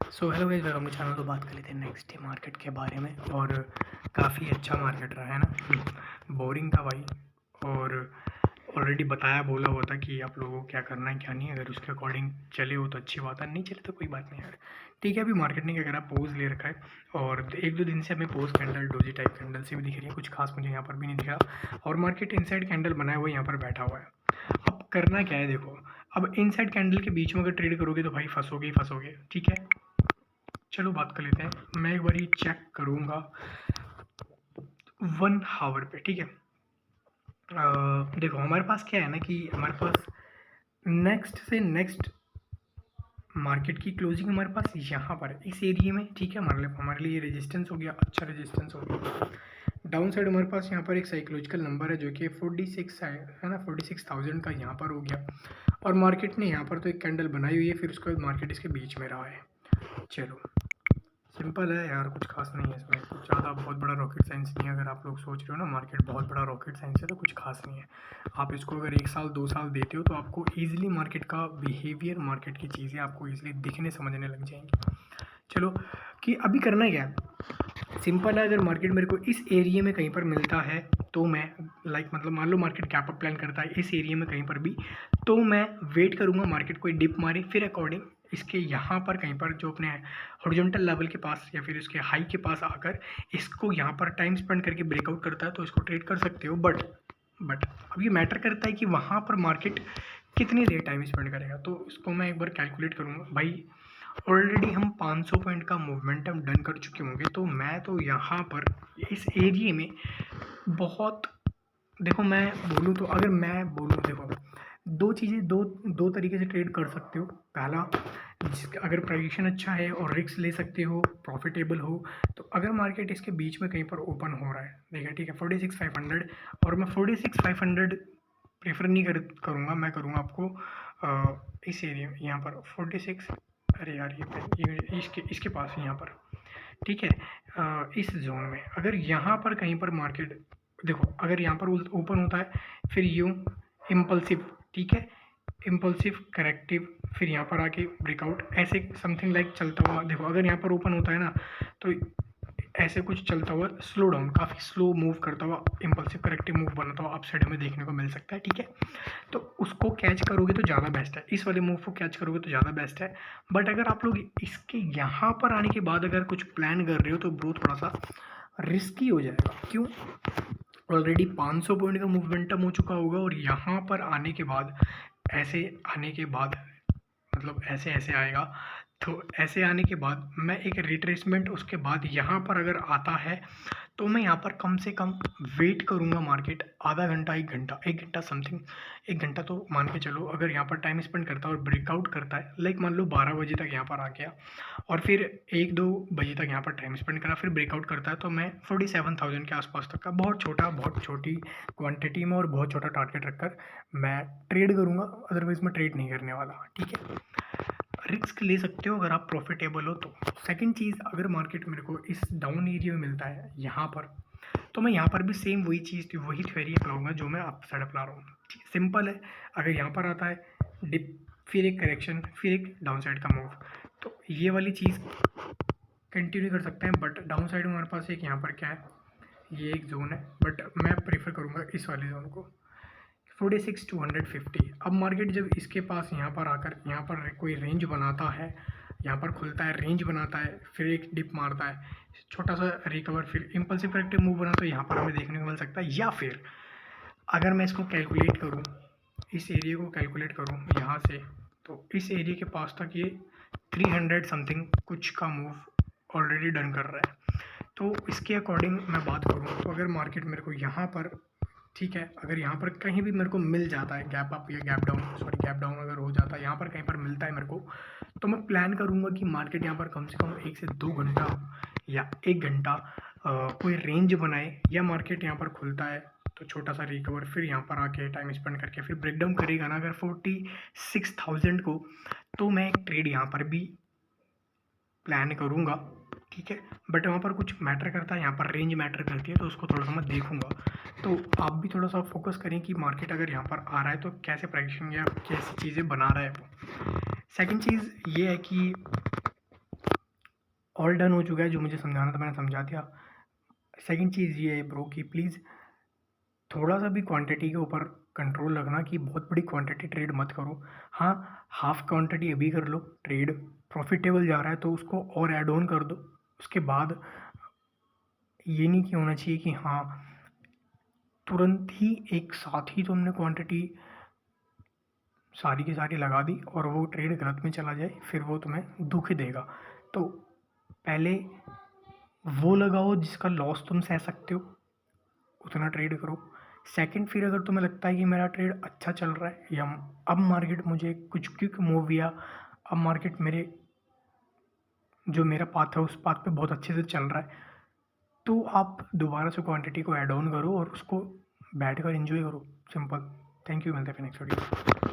So hello guys, welcome to channel. तो बात कर लेते हैं नेक्स्ट डे मार्केट के बारे में। और काफ़ी अच्छा मार्केट रहा है ना। बोरिंग था भाई। और ऑलरेडी बताया बोला हुआ था कि आप लोगों को क्या करना है क्या नहीं। अगर उसके अकॉर्डिंग चले हो तो अच्छी बात है, नहीं चले तो कोई बात नहीं यार। ठीक है, अभी मार्केट ने क्या करा, पोज ले रखा है। और एक दो दिन से हमें pose candle, doji type candle से भी दिख रही है। कुछ खास मुझे यहाँ पर भी नहीं दिख रहा। और मार्केट इनसाइड कैंडल बनाया हुआ यहाँ पर बैठा हुआ है। अब करना क्या है देखो, अब इनसाइड कैंडल के बीच में अगर ट्रेड करोगे तो भाई फंसोगे ही फंसोगे। ठीक है, चलो बात कर लेते हैं। मैं एक बार चेक करूँगा 1 आवर पे। ठीक है, देखो हमारे पास क्या है ना कि हमारे पास नेक्स्ट से नेक्स्ट मार्केट की क्लोजिंग हमारे पास यहाँ पर है, इस एरिया में। ठीक है, हमारे लिए रेजिस्टेंस हो गया, अच्छा रेजिस्टेंस हो गया। डाउन साइड हमारे पास यहाँ पर एक साइकोलॉजिकल नंबर है जो कि 46 है ना, 46,000 का यहाँ पर हो गया। और मार्केट ने यहाँ पर तो एक कैंडल बनाई हुई है, फिर उसके बाद मार्केट इसके बीच में रहा है। चलो सिंपल है यार, कुछ खास नहीं है इसमें, कुछ ज़्यादा बहुत बड़ा रॉकेट साइंस नहीं है। अगर आप लोग सोच रहे हो ना मार्केट बहुत बड़ा रॉकेट साइंस है, तो कुछ खास नहीं है। आप इसको अगर 1 साल 2 साल देते हो तो आपको ईजिली मार्केट का बिहेवियर, मार्केट की चीज़ें आपको ईजिली दिखने समझने लग जाएंगी। चलो कि अभी करना क्या है, सिंपल है। अगर मार्केट मेरे को इस एरिया में कहीं पर मिलता है तो मैं मतलब मान लो मार्केट गैप अप प्लान करता है इस एरिया में कहीं पर भी, तो मैं वेट करूँगा मार्केट कोई डिप मारे, फिर अकॉर्डिंग इसके यहाँ पर कहीं पर जो अपने हॉरिजॉन्टल लेवल के पास या फिर इसके हाई के पास आकर इसको यहाँ पर टाइम स्पेंड करके ब्रेकआउट करता है तो इसको ट्रेड कर सकते हो। बट अब ये मैटर करता है कि वहाँ पर मार्केट कितनी देर टाइम स्पेंड करेगा। तो इसको मैं एक बार कैलकुलेट करूँगा भाई। ऑलरेडी हम 500 पॉइंट का मोमेंटम डन कर चुके होंगे, तो मैं तो यहाँ पर इस एरिया में बहुत, देखो मैं बोलूँ तो, अगर मैं बोलूँ देखो, दो चीज़ें, दो दो तरीके से ट्रेड कर सकते हो। पहला, अगर प्रोजेक्शन अच्छा है और रिस्क ले सकते हो, प्रॉफिटेबल हो, तो अगर मार्केट इसके बीच में कहीं पर ओपन हो रहा है, देखिए ठीक है 46,500, और मैं 46,500 प्रेफर नहीं करूँगा, मैं करूँगा आपको इस एरिया में यहाँ पर 46, अरे यार ये इसके पास यहाँ पर। ठीक है, इस जोन में अगर यहाँ पर कहीं पर मार्केट, देखो अगर यहाँ पर ओपन होता है फिर यूँ इम्पल्सिव, ठीक है, इम्पल्सिव करेक्टिव, फिर यहाँ पर आके ब्रेकआउट, ऐसे समथिंग लाइक चलता हुआ। देखो अगर यहाँ पर ओपन होता है ना तो ऐसे कुछ चलता हुआ स्लो डाउन, काफ़ी स्लो मूव करता हुआ इम्पल्सिव करेक्टिव मूव बनाता हुआ अप साइड हमें देखने को मिल सकता है। ठीक है, तो उसको कैच करोगे तो ज़्यादा बेस्ट है, इस वाले मूव को कैच करोगे तो ज़्यादा बेस्ट है। बट अगर आप लोग इसके यहाँ पर आने के बाद अगर कुछ प्लान कर रहे हो तो ब्रो थोड़ा सा रिस्की हो जाएगा। क्यों, ऑलरेडी 500 पॉइंट का मूवमेंटम हो चुका होगा और यहाँ पर आने के बाद, ऐसे आने के बाद, मतलब ऐसे ऐसे आएगा, तो ऐसे आने के बाद मैं एक रिट्रेसमेंट उसके बाद यहाँ पर अगर आता है तो मैं यहाँ पर कम से कम वेट करूँगा मार्केट आधा घंटा, 1 घंटा समथिंग। 1 घंटा तो मान के चलो, अगर यहाँ पर टाइम स्पेंड करता है और ब्रेकआउट करता है, लाइक मान लो 12 बजे तक यहाँ पर आ गया और फिर 1-2 बजे तक यहाँ पर टाइम स्पेंड करा, फिर ब्रेकआउट करता है, तो मैं 47,000 के आसपास तक का बहुत छोटी क्वांटिटी में और बहुत छोटा टारगेट रखकर मैं ट्रेड करूँगा। अदरवाइज़ मैं ट्रेड नहीं करने वाला। ठीक है, रिस्क ले सकते हो अगर आप प्रॉफिटेबल हो तो। सेकंड चीज़, अगर मार्केट मेरे को इस डाउन एरिया में मिलता है यहाँ पर, तो मैं यहाँ पर भी सेम वही चीज़, वही थ्योरी अपनाऊंगा जो मैं आप साइड अपना रहा हूँ। ठीक है, सिंपल है। अगर यहाँ पर आता है डिप, फिर एक करेक्शन, फिर एक डाउन साइड का मूव, तो ये वाली चीज़ कंटिन्यू कर सकते हैं। बट डाउन साइड में हमारे पास एक यहाँ पर क्या है, ये एक जोन है, बट मैं प्रेफर करूँगा इस वाले जोन को, 46,250। अब मार्केट जब इसके पास यहाँ पर आकर यहाँ पर कोई रेंज बनाता है, यहाँ पर खुलता है, रेंज बनाता है, फिर एक डिप मारता है, छोटा सा रिकवर, फिर इम्पल्सिव करेक्टिव मूव बना, तो यहाँ पर हमें देखने को मिल सकता है। या फिर अगर मैं इसको कैलकुलेट करूँ, इस एरिया को कैलकुलेट करूँ यहाँ से, तो इस एरिया के पास तक ये 300 समथिंग कुछ का मूव ऑलरेडी डन कर रहा है। तो इसके अकॉर्डिंग मैं बात करूँ तो अगर मार्केट मेरे को यहाँ पर, ठीक है, अगर यहाँ पर कहीं भी मेरे को मिल जाता है गैप अप या gap down, sorry gap down अगर हो जाता है, यहाँ पर कहीं पर मिलता है मेरे को, तो मैं प्लान करूँगा कि मार्केट यहाँ पर कम से कम 1 से 2 घंटा या 1 घंटा कोई रेंज बनाए, या मार्केट यहाँ पर खुलता है तो छोटा सा रिकवर, फिर यहाँ पर आके टाइम स्पेंड करके फिर ब्रेकडाउन करेगा ना अगर 46,000 को, तो मैं एक ट्रेड यहाँ पर भी प्लान करूँगा। ठीक है, बट वहाँ पर कुछ मैटर करता है, यहाँ पर रेंज मैटर करती है, तो उसको थोड़ा सा मैं देखूँगा। तो आप भी थोड़ा सा फोकस करें कि मार्केट अगर यहाँ पर आ रहा है तो कैसे प्राइसिंग या कैसी चीज़ें बना रहा है वो। सेकंड चीज़ ये है कि ऑल डन हो चुका है, जो मुझे समझाना था मैंने समझा दिया। सेकंड चीज़ ये है ब्रो कि प्लीज़ थोड़ा सा भी क्वांटिटी के ऊपर कंट्रोल रखना कि बहुत बड़ी क्वांटिटी ट्रेड मत करो। हाँ, हाफ क्वांटिटी अभी कर लो, ट्रेड प्रॉफिटेबल जा रहा है तो उसको और ऐड ऑन कर दो। उसके बाद ये नहीं कि होना चाहिए कि हाँ, तुरंत ही एक साथ ही तुमने क्वांटिटी सारी की सारी लगा दी और वो ट्रेड गलत में चला जाए, फिर वो तुम्हें दुःख देगा। तो पहले वो लगाओ जिसका लॉस तुम सह सकते हो, उतना ट्रेड करो। सेकंड, फिर अगर तुम्हें लगता है कि मेरा ट्रेड अच्छा चल रहा है या अब मार्केट मुझे कुछ क्विक मूव या अब मार्केट मेरे जो मेरा पाथ है उस पाथ पे बहुत अच्छे से चल रहा है, तो आप दोबारा से क्वांटिटी को ऐड ऑन करो और उसको बैठ कर एंजॉय करो। सिंपल। थैंक यू, मिलते हैं फिर नेक्स्ट वीडियो।